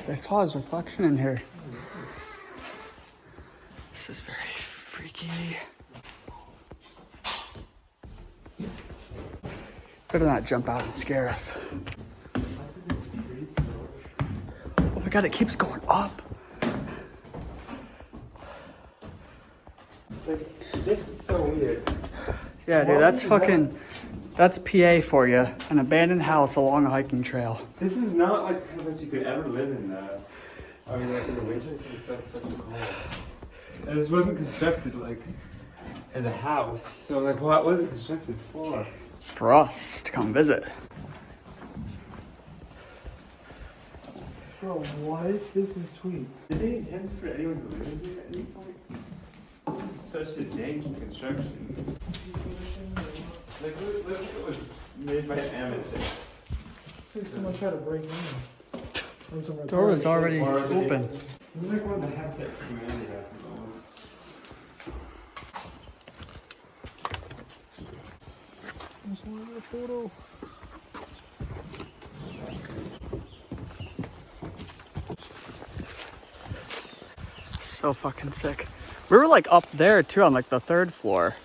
I saw his reflection in here. This is very freaky. Better not jump out and scare us. Oh my god, it keeps going up. Like, this is so weird. Yeah, dude, that's PA for you. An abandoned house along a hiking trail. This is not like a place you could ever live in. I mean, like in the winter, it's gonna be so fucking cold. And this wasn't constructed like as a house. So like, what was it constructed for? For us to come visit. Bro, what? This is tweet. Did they intend for anyone to live in here at any point? This is such a janky construction. Like, look if it was made by an amateur. Looks like someone tried to break in. The door was already open. This is like one of the Habitat for Humanity houses almost. There's one in a photo. So fucking sick. We were like up there too on like the 3rd floor.